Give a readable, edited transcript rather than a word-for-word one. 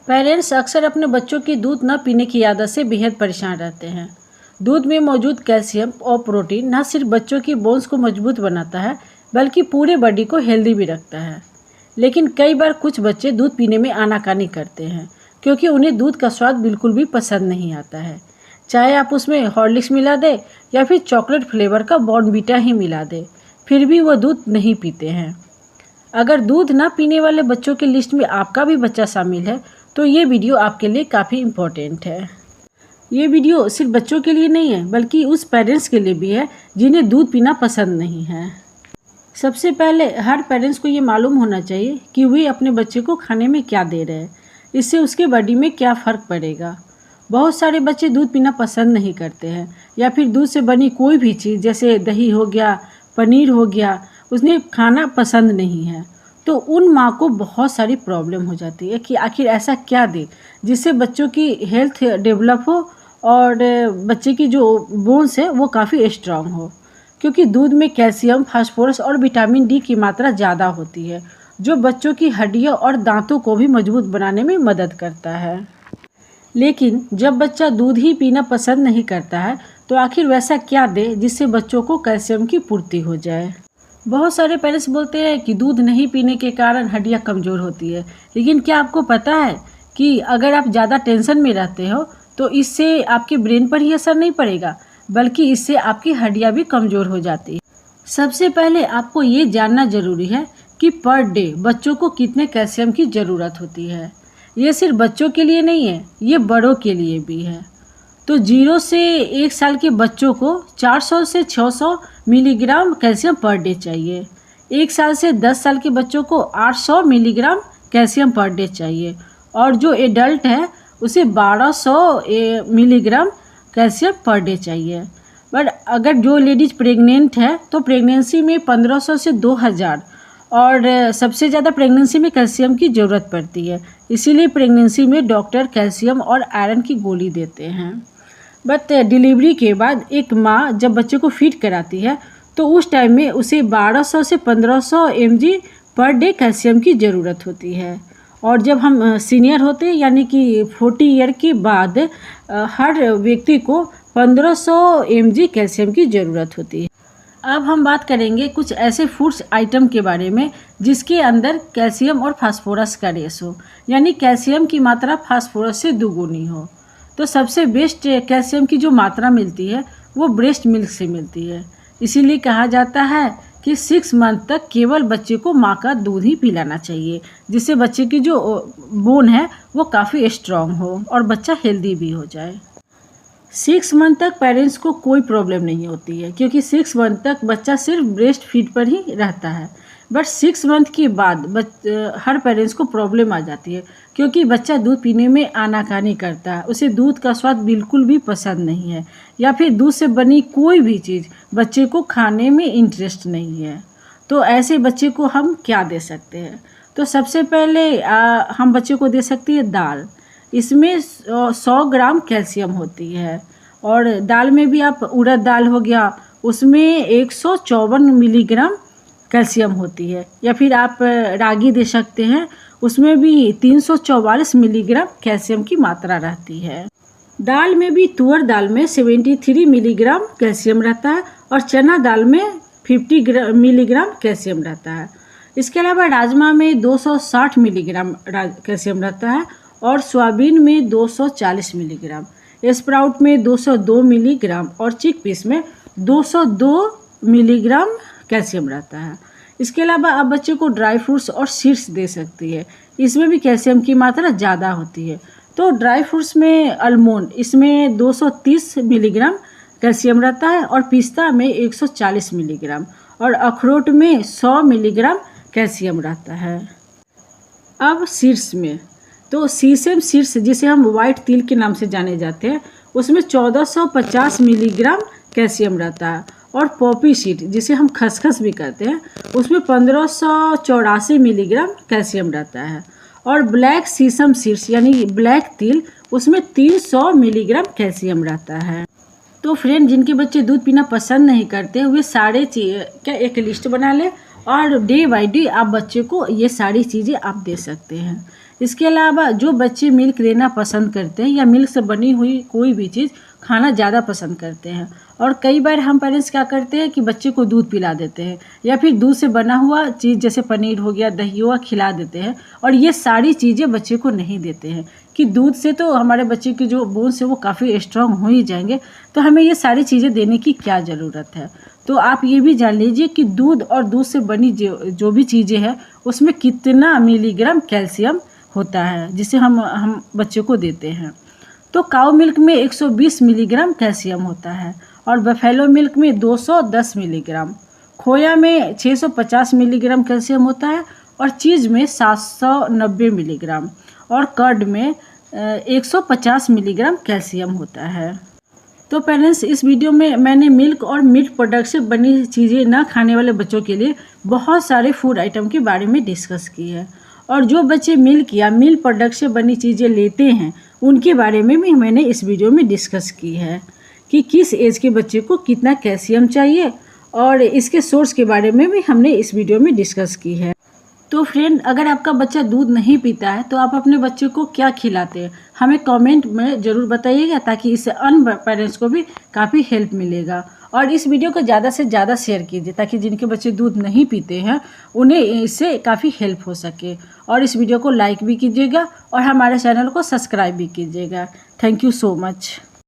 Parents अक्सर अपने बच्चों की दूध न पीने की आदत से बेहद परेशान रहते हैं। दूध में मौजूद कैल्शियम और प्रोटीन न सिर्फ बच्चों की बोन्स को मजबूत बनाता है बल्कि पूरे बॉडी को हेल्दी भी रखता है। लेकिन कई बार कुछ बच्चे दूध पीने में आनाकानी करते हैं क्योंकि उन्हें दूध का स्वाद बिल्कुल भी पसंद नहीं आता है। चाहे आप उसमें हॉर्लिक्स मिला दें या फिर चॉकलेट फ्लेवर का बॉर्नवीटा ही मिला दें, फिर भी वो दूध नहीं पीते हैं। अगर दूध ना पीने वाले बच्चों की लिस्ट में आपका भी बच्चा शामिल है तो ये वीडियो आपके लिए काफ़ी इम्पोर्टेंट है। ये वीडियो सिर्फ बच्चों के लिए नहीं है बल्कि उस पेरेंट्स के लिए भी है जिन्हें दूध पीना पसंद नहीं है। सबसे पहले हर पेरेंट्स को ये मालूम होना चाहिए कि वे अपने बच्चे को खाने में क्या दे रहे हैं, इससे उसके बॉडी में क्या फ़र्क पड़ेगा। बहुत सारे बच्चे दूध पीना पसंद नहीं करते हैं या फिर दूध से बनी कोई भी चीज़ जैसे दही हो गया, पनीर हो गया, उन्हें खाना पसंद नहीं है। तो उन माँ को बहुत सारी प्रॉब्लम हो जाती है कि आखिर ऐसा क्या दे जिससे बच्चों की हेल्थ डेवलप हो और बच्चे की जो बोन्स है वो काफ़ी स्ट्रांग हो। क्योंकि दूध में कैल्शियम, फास्फोरस और विटामिन डी की मात्रा ज़्यादा होती है जो बच्चों की हड्डियों और दांतों को भी मजबूत बनाने में मदद करता है। लेकिन जब बच्चा दूध ही पीना पसंद नहीं करता है तो आखिर वैसा क्या दे जिससे बच्चों को कैल्शियम की पूर्ति हो जाए। बहुत सारे पेरेंट्स बोलते हैं कि दूध नहीं पीने के कारण हड्डियां कमज़ोर होती है, लेकिन क्या आपको पता है कि अगर आप ज़्यादा टेंशन में रहते हो तो इससे आपके ब्रेन पर ही असर नहीं पड़ेगा बल्कि इससे आपकी हड्डियां भी कमज़ोर हो जाती है। सबसे पहले आपको ये जानना ज़रूरी है कि पर डे बच्चों को कितने कैल्शियम की ज़रूरत होती है। ये सिर्फ बच्चों के लिए नहीं है, ये बड़ों के लिए भी है। तो 0 से 1 साल के बच्चों को 400 से 600 मिलीग्राम कैल्शियम पर डे चाहिए। 1 साल से 10 साल के बच्चों को 800 मिलीग्राम कैल्शियम पर डे चाहिए और जो एडल्ट है उसे 1200 मिलीग्राम कैल्शियम पर डे चाहिए। बट अगर जो लेडीज़ प्रेग्नेंट है तो प्रेगनेंसी में 1500 से 2000 और सबसे ज़्यादा प्रेगनेंसी में कैल्शियम की ज़रूरत पड़ती है, इसीलिए प्रेगनेंसी में डॉक्टर कैल्शियम और आयरन की गोली देते हैं। बट डिलीवरी के बाद एक माँ जब बच्चे को फीड कराती है तो उस टाइम में उसे 1200 से 1500 mg पर डे कैल्शियम की ज़रूरत होती है। और जब हम सीनियर होते हैं यानी कि 40 ईयर के बाद हर व्यक्ति को 1500 mg कैल्शियम की ज़रूरत होती है। अब हम बात करेंगे कुछ ऐसे फूड्स आइटम के बारे में जिसके अंदर कैल्शियम और फास्फोरस का रेस हो, यानी कैल्शियम की मात्रा फास्फोरस से दुगुनी हो। तो सबसे बेस्ट कैल्शियम की जो मात्रा मिलती है वो ब्रेस्ट मिल्क से मिलती है। इसीलिए कहा जाता है कि 6 मंथ तक केवल बच्चे को माँ का दूध ही पिलाना चाहिए, जिससे बच्चे की जो बोन है वो काफ़ी स्ट्रांग हो और बच्चा हेल्दी भी हो जाए। 6 मंथ तक पेरेंट्स को कोई प्रॉब्लम नहीं होती है क्योंकि 6 मंथ तक बच्चा सिर्फ ब्रेस्ट फीड पर ही रहता है। बट 6 मंथ के बाद हर पेरेंट्स को प्रॉब्लम आ जाती है क्योंकि बच्चा दूध पीने में आनाकानी करता है, उसे दूध का स्वाद बिल्कुल भी पसंद नहीं है या फिर दूध से बनी कोई भी चीज़ बच्चे को खाने में इंटरेस्ट नहीं है। तो ऐसे बच्चे को हम क्या दे सकते हैं? तो सबसे पहले हम बच्चे को दे सकते हैं दाल। इसमें 100 ग्राम कैल्शियम होती है और दाल में भी आप उड़द दाल हो गया उसमें 154 मिलीग्राम कैल्शियम होती है, या फिर आप रागी दे सकते हैं, उसमें भी 344 मिलीग्राम कैल्शियम की मात्रा रहती है। दाल में भी तुअर दाल में 73 मिलीग्राम कैल्शियम रहता है और चना दाल में 50 मिलीग्राम कैल्शियम रहता है। इसके अलावा राजमा में 260 मिलीग्राम कैल्शियम रहता है और सोयाबीन में 240 मिलीग्राम, स्प्राउट में 202 मिलीग्राम और चिकपीस में 202 मिलीग्राम कैल्शियम रहता है। इसके अलावा आप बच्चे को ड्राई फ्रूट्स और सीड्स दे सकती है, इसमें भी कैल्शियम की मात्रा ज़्यादा होती है। तो ड्राई फ्रूट्स में आलमंड, इसमें 230 मिलीग्राम कैल्शियम रहता है और पिस्ता में 140 मिलीग्राम और अखरोट में 100 मिलीग्राम कैल्शियम रहता है। अब सीड्स में तो सीसम सीड्स जिसे हम वाइट तिल के नाम से जाने जाते हैं उसमें 1450 मिलीग्राम कैल्शियम रहता है और पॉपी सीड जिसे हम खसखस भी कहते हैं उसमें 1584 मिलीग्राम कैल्शियम रहता है और ब्लैक सीसम सीड्स यानी ब्लैक तिल उसमें 300 मिलीग्राम कैल्शियम रहता है। तो फ्रेंड, जिनके बच्चे दूध पीना पसंद नहीं करते वे सारे क्या एक लिस्ट बना लें और डे बाय डे आप बच्चे को ये सारी चीज़ें आप दे सकते हैं। इसके अलावा जो बच्चे मिल्क लेना पसंद करते हैं या मिल्क से बनी हुई कोई भी चीज़ खाना ज़्यादा पसंद करते हैं, और कई बार हम पेरेंट्स क्या करते हैं कि बच्चे को दूध पिला देते हैं या फिर दूध से बना हुआ चीज़ जैसे पनीर हो गया, दही हुआ खिला देते हैं, और ये सारी चीज़ें बच्चे को नहीं देते हैं कि दूध से तो हमारे बच्चे के जो बोन्स है वो काफ़ी स्ट्रांग हो ही जाएंगे, तो हमें ये सारी चीज़ें देने की क्या ज़रूरत है। तो आप ये भी जान लीजिए कि दूध और दूध से बनी जो भी चीज़ें हैं उसमें कितना मिलीग्राम कैल्शियम होता है जिसे हम बच्चे को देते हैं। तो काऊ मिल्क में 120 मिलीग्राम कैल्शियम होता है और बफेलो मिल्क में 210 मिलीग्राम, खोया में 650 मिलीग्राम कैल्शियम होता है और चीज़ में 790 मिलीग्राम और कर्ड में 150 मिलीग्राम कैल्शियम होता है। तो पेरेंट्स, इस वीडियो में मैंने मिल्क और मिल्क प्रोडक्ट से बनी चीज़ें ना खाने वाले बच्चों के लिए बहुत सारे फूड आइटम के बारे में डिस्कस की है, और जो बच्चे मिल्क या मिल्क प्रोडक्ट से बनी चीज़ें लेते हैं उनके बारे में भी मैंने इस वीडियो में डिस्कस की है कि किस एज के बच्चे को कितना कैल्शियम चाहिए, और इसके सोर्स के बारे में भी हमने इस वीडियो में डिस्कस की है। तो फ्रेंड, अगर आपका बच्चा दूध नहीं पीता है तो आप अपने बच्चे को क्या खिलाते हैं हमें कमेंट में ज़रूर बताइएगा, ताकि इससे अन्य पेरेंट्स को भी काफ़ी हेल्प मिलेगा। और इस वीडियो को ज़्यादा से ज़्यादा शेयर कीजिए ताकि जिनके बच्चे दूध नहीं पीते हैं उन्हें इससे काफ़ी हेल्प हो सके। और इस वीडियो को लाइक भी कीजिएगा और हमारे चैनल को सब्सक्राइब भी कीजिएगा। Thank you so much.